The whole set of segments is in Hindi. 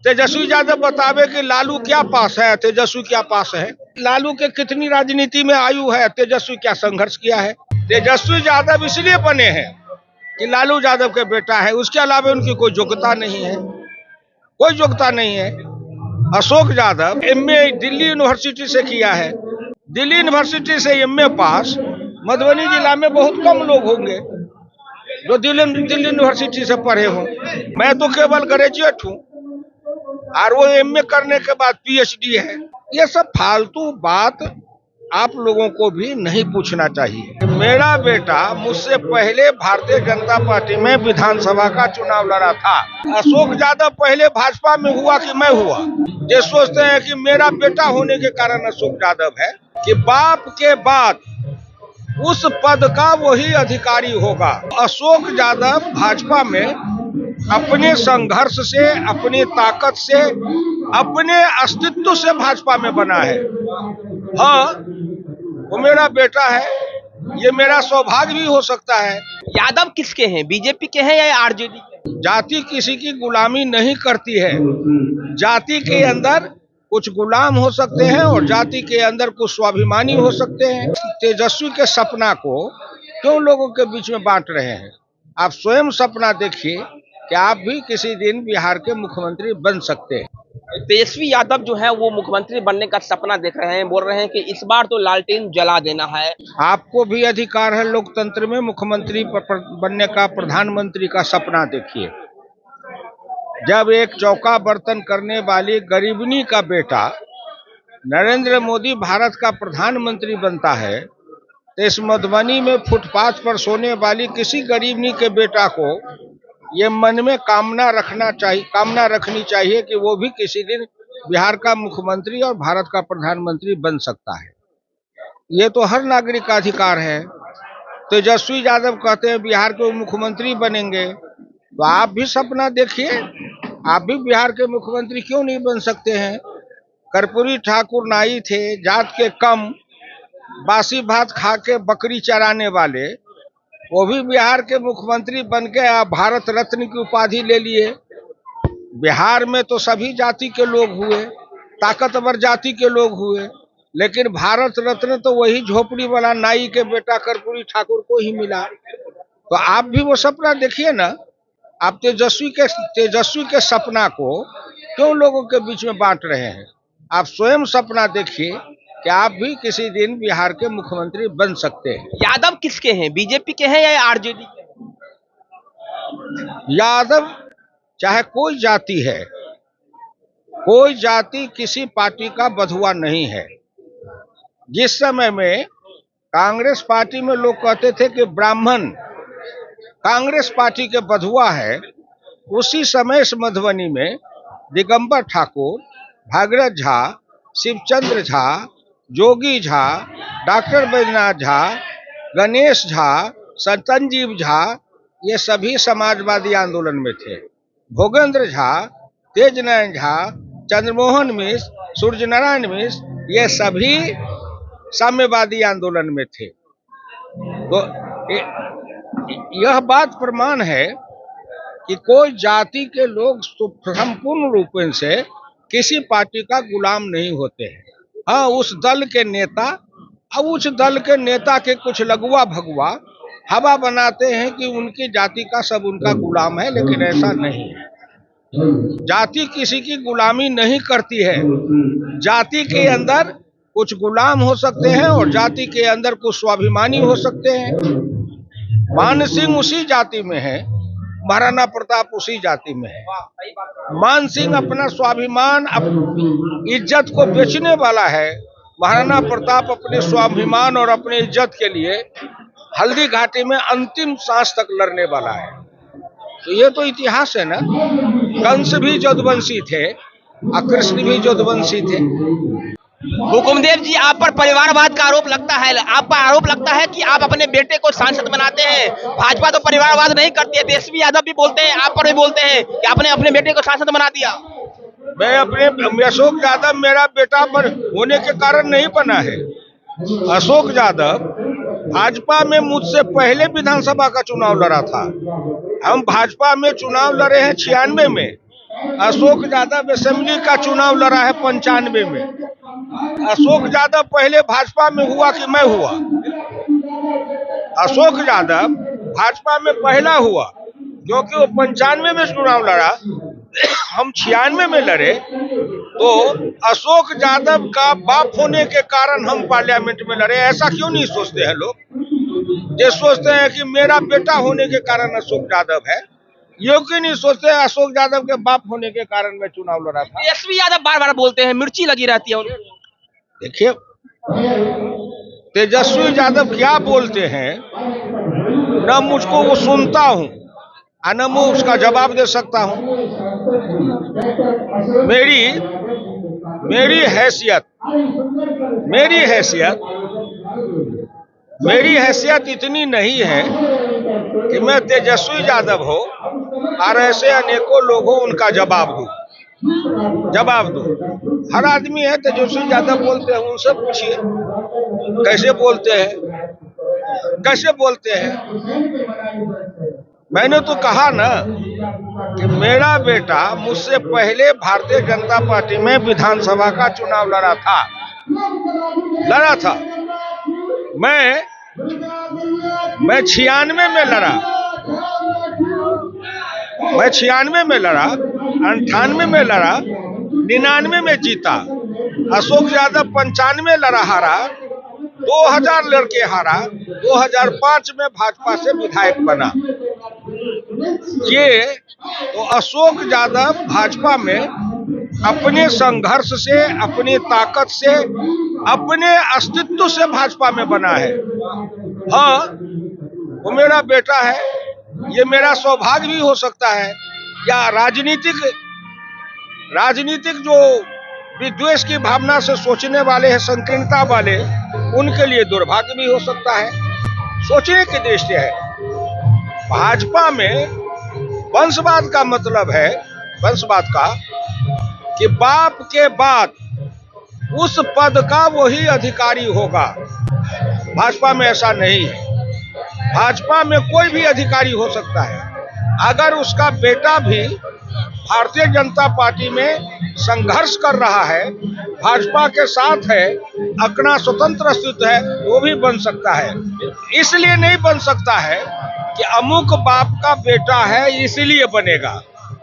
तेजस्वी यादव बतावे कि लालू क्या पास है, तेजस्वी क्या पास है। लालू के कितनी राजनीति में आयु है, तेजस्वी क्या संघर्ष किया है। तेजस्वी यादव इसलिए बने हैं कि लालू यादव के बेटा है, उसके अलावा उनकी कोई योग्यता नहीं है, कोई योग्यता नहीं है। अशोक यादव एमए दिल्ली यूनिवर्सिटी से किया है। दिल्ली यूनिवर्सिटी से एमए पास मधुबनी जिला में बहुत कम लोग होंगे जो दिल्ली यूनिवर्सिटी से पढ़े हों। मैं तो केवल ग्रेजुएट हूँ और वो एमए करने के बाद पीएचडी है। ये सब फालतू बात आप लोगों को भी नहीं पूछना चाहिए। मेरा बेटा मुझसे पहले भारतीय जनता पार्टी में विधानसभा का चुनाव लड़ा था। अशोक यादव पहले भाजपा में हुआ कि मैं हुआ। ये सोचते हैं कि मेरा बेटा होने के कारण अशोक यादव है कि बाप के बाद उस पद का वही अधिकारी होगा। अशोक यादव भाजपा में अपने संघर्ष से, अपनी ताकत से, अपने अस्तित्व से भाजपा में बना है। हाँ, वो मेरा बेटा है, ये मेरा सौभाग्य भी हो सकता है। यादव किसके हैं, बीजेपी के हैं या आरजेडी के? जाति किसी की गुलामी नहीं करती है। जाति के अंदर कुछ गुलाम हो सकते हैं और जाति के अंदर कुछ स्वाभिमानी हो सकते हैं। तेजस्वी के सपना को क्यों लोगों के बीच में बांट रहे हैं? आप स्वयं सपना देखिए कि आप भी किसी दिन बिहार के मुख्यमंत्री बन सकते हैं। तेजस्वी यादव जो है वो मुख्यमंत्री बनने का सपना देख रहे हैं, बोल रहे हैं कि इस बार तो लालटेन जला देना है। आपको भी अधिकार है लोकतंत्र में मुख्यमंत्री बनने का। प्रधानमंत्री का सपना देखिए। जब एक चौका बर्तन करने वाली गरीबनी का बेटा नरेंद्र मोदी भारत का प्रधानमंत्री बनता है तो इस मधुबनी में फुटपाथ पर सोने वाली किसी गरीबनी के बेटा को ये मन में कामना रखनी चाहिए कि वो भी किसी दिन बिहार का मुख्यमंत्री और भारत का प्रधानमंत्री बन सकता है। ये तो हर नागरिक का अधिकार है। तेजस्वी यादव कहते हैं बिहार के मुख्यमंत्री बनेंगे, तो आप भी सपना देखिए, आप भी बिहार के मुख्यमंत्री क्यों नहीं बन सकते हैं। कर्पूरी ठाकुर नाई थे, जात के कम, बासी भात खा के बकरी चराने वाले, वो भी बिहार के मुख्यमंत्री बन के भारत रत्न की उपाधि ले लिए। बिहार में तो सभी जाति के लोग हुए, ताकतवर जाति के लोग हुए, लेकिन भारत रत्न तो वही झोपड़ी वाला नाई के बेटा कर्पूरी ठाकुर को ही मिला। तो आप भी वो सपना देखिए ना। आप तेजस्वी के सपना को क्यों लोगों के बीच में बांट रहे हैं? आप स्वयं सपना देखिए कि आप भी किसी दिन बिहार के मुख्यमंत्री बन सकते हैं। यादव किसके हैं, बीजेपी के हैं या आरजेडी के? यादव चाहे कोई जाति है, कोई जाति किसी पार्टी का बधुआ नहीं है। जिस समय में कांग्रेस पार्टी में लोग कहते थे कि ब्राह्मण कांग्रेस पार्टी के बधुआ है, उसी समय इस मधुबनी में दिगंबर ठाकुर, भागीरथ झा, शिवचंद्र झा, जोगी झा, डॉक्टर बैजनाथ झा, गणेश झा, सतनजीव झा, ये सभी समाजवादी आंदोलन में थे। भोगेंद्र झा, तेजनारायण झा, चंद्रमोहन मिश्र, सूर्यनारायण मिश्र, ये सभी साम्यवादी आंदोलन में थे। तो यह बात प्रमाण है कि कोई जाति के लोग संपूर्ण रूप से किसी पार्टी का गुलाम नहीं होते हैं। हाँ, उस दल के नेता के कुछ लगुआ भगुआ हवा बनाते हैं कि उनकी जाति का सब उनका गुलाम है, लेकिन ऐसा नहीं है। जाति किसी की गुलामी नहीं करती है। जाति के अंदर कुछ गुलाम हो सकते हैं और जाति के अंदर कुछ स्वाभिमानी हो सकते हैं। मान सिंह उसी जाति में है, महाराणा प्रताप उसी जाति में है। मान सिंह अपना स्वाभिमान, इज्जत को बेचने वाला है। महाराणा प्रताप अपने स्वाभिमान और अपने इज्जत के लिए हल्दी घाटी में अंतिम सांस तक लड़ने वाला है। तो ये तो इतिहास है ना। कंस भी यदुवंशी थे और कृष्ण भी यदुवंशी थे। हुकुमदेव जी, आप पर परिवारवाद का आरोप लगता है। आपका आरोप लगता है कि आप अपने बेटे को सांसद बनाते हैं। भाजपा तो परिवारवाद नहीं करती है। तेजस्वी यादव भी बोलते हैं, आप पर भी बोलते हैं कि आपने अपने बेटे को सांसद बना दिया। अशोक यादव मेरा बेटा पर होने के कारण नहीं बना है। अशोक यादव भाजपा में मुझसे पहले विधानसभा का चुनाव लड़ा था। हम भाजपा में चुनाव लड़े हैं 96 में। अशोक यादव असेंबली का चुनाव लड़ा है 95 में। अशोक यादव पहले भाजपा में हुआ कि मैं हुआ? अशोक यादव भाजपा में पहला हुआ, क्योंकि वो 95 में चुनाव लड़ा, हम 96 में लड़े। तो अशोक यादव का बाप होने के कारण हम पार्लियामेंट में लड़े। ऐसा क्यों नहीं सोचते हैं लोग? ये सोचते हैं कि मेरा बेटा होने के कारण अशोक यादव है, ये क्यों नहीं सोचते अशोक यादव के बाप होने के कारण मैं चुनाव लड़ा था। तेजस्वी यादव बार बार बोलते हैं, मिर्ची लगी रहती है उन्हें। देखिए, तेजस्वी यादव क्या बोलते हैं, न मुझको वो सुनता हूं और न मैं उसका जवाब दे सकता हूं। मेरी हैसियत इतनी नहीं है कि मैं तेजस्वी यादव हो और ऐसे अनेकों लोग हो उनका जवाब दूं। हर आदमी है, तेजस्वी यादव बोलते हैं, उनसे पूछिए कैसे बोलते हैं। मैंने तो कहा ना कि मेरा बेटा मुझसे पहले भारतीय जनता पार्टी में विधानसभा का चुनाव लड़ा था। मैं 96 में लड़ा, मैं 96 में लड़ा, 98 में लड़ा, 99 में जीता। अशोक यादव 95 लड़ा, हारा, 2000 लड़के हारा, 2005 में भाजपा से विधायक बना। ये तो अशोक यादव भाजपा में अपने संघर्ष से, अपनी ताकत से, अपने अस्तित्व से भाजपा में बना है। हाँ, वो मेरा बेटा है, ये मेरा सौभाग्य भी हो सकता है, या राजनीतिक जो विद्वेष की भावना से सोचने वाले हैं, संकीर्णता वाले, उनके लिए दुर्भाग्य भी हो सकता है। सोचने की दृष्टि है, भाजपा में वंशवाद का मतलब है, वंशवाद का, कि बाप के बाद उस पद का वही अधिकारी होगा। भाजपा में ऐसा नहीं है। भाजपा में कोई भी अधिकारी हो सकता है। अगर उसका बेटा भी भारतीय जनता पार्टी में संघर्ष कर रहा है, भाजपा के साथ है, अपना स्वतंत्र अस्तित्व है, वो भी बन सकता है। इसलिए नहीं बन सकता है कि अमुक बाप का बेटा है इसलिए बनेगा।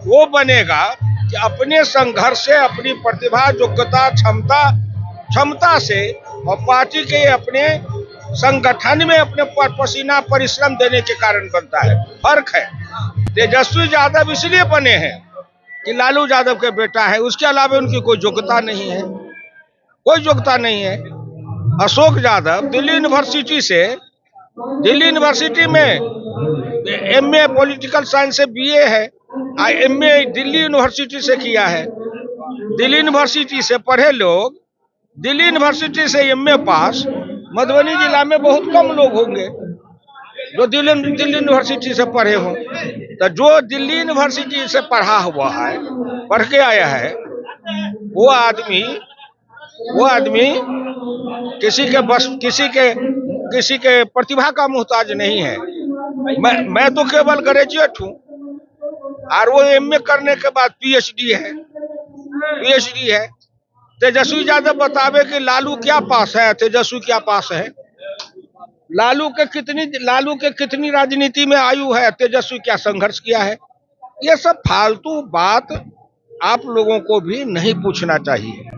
वो बनेगा कि अपने संघर्ष से, अपनी प्रतिभा, योग्यता, क्षमता से और पार्टी के अपने संगठन में अपने पसीना परिश्रम देने के कारण बनता है। फर्क है। तेजस्वी यादव इसलिए बने हैं कि लालू यादव के बेटा है, उसके अलावा उनकी कोई योग्यता नहीं है, कोई योग्यता नहीं है। अशोक यादव दिल्ली यूनिवर्सिटी में एमए पॉलिटिकल साइंस से बीए है, एमए दिल्ली यूनिवर्सिटी से किया है। दिल्ली यूनिवर्सिटी से पढ़े लोग, दिल्ली यूनिवर्सिटी से एमए पास मधुबनी जिला में बहुत कम लोग होंगे जो दिल्ली यूनिवर्सिटी से पढ़े हों। तो जो दिल्ली यूनिवर्सिटी से पढ़ा हुआ है, पढ़ के आया है, वो आदमी किसी के प्रतिभा का मुहताज नहीं है। मैं तो केवल ग्रेजुएट हूँ और वो एमए करने के बाद पीएचडी है। तेजस्वी यादव बतावे कि लालू क्या पास है, तेजस्वी क्या पास है। लालू के कितनी राजनीति में आयु है, तेजस्वी क्या संघर्ष किया है। ये सब फालतू बात आप लोगों को भी नहीं पूछना चाहिए।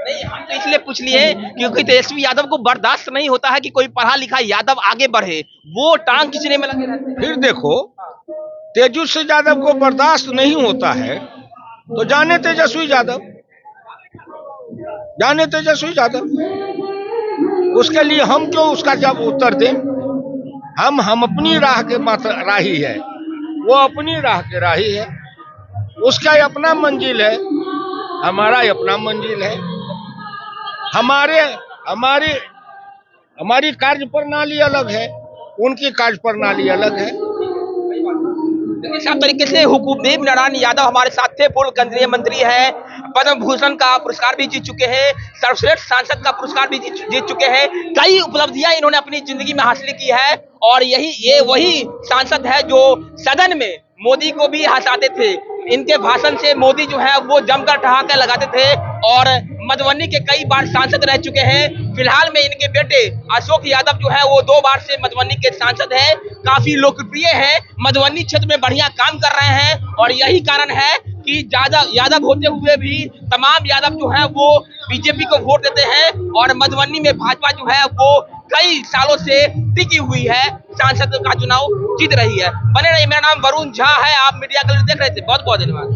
नहीं, हम तो इसलिए पूछ लिए क्योंकि तेजस्वी यादव को बर्दाश्त नहीं होता है कि कोई पढ़ा लिखा यादव आगे बढ़े, वो टांग खींचने में लगे रहते हैं। फिर देखो, तेजस्वी यादव को बर्दाश्त नहीं होता है तो जाने तेजस्वी यादव, उसके लिए हम क्यों उसका जब उत्तर दें। हम अपनी राह के राही है, वो अपनी राह के राही है। उसका अपना मंजिल है, हमारा अपना मंजिल है। हमारी कार्य प्रणाली अलग है, उनकी कार्य प्रणाली अलग है। इस तरीके से हुकुमदेव नारायण यादव हमारे साथ थे, पूर्व केंद्रीय मंत्री हैं, पद्म भूषण का पुरस्कार भी जीत चुके हैं, सर्वश्रेष्ठ सांसद का पुरस्कार भी जीत चुके हैं। कई उपलब्धियां इन्होंने अपनी जिंदगी में हासिल की है और ये वही सांसद है जो सदन में मोदी को भी हंसाते थे, इनके भाषण से मोदी जो है वो जमकर ठहाके लगाते थे और मधुबनी के कई बार सांसद रह चुके हैं। फिलहाल में इनके बेटे अशोक यादव जो है वो 2 बार से मधुबनी के सांसद हैं, काफी लोकप्रिय हैं, मधुबनी क्षेत्र में बढ़िया काम कर रहे हैं और यही कारण है कि यादव होते हुए भी तमाम यादव जो है वो बीजेपी को वोट देते हैं और मधुबनी में भाजपा जो है वो कई सालों से टिकी हुई है, सांसद का चुनाव जीत रही है। बने रहिए, मेरा नाम वरुण झा है, आप मीडिया कलर देख रहे थे। बहुत बहुत धन्यवाद।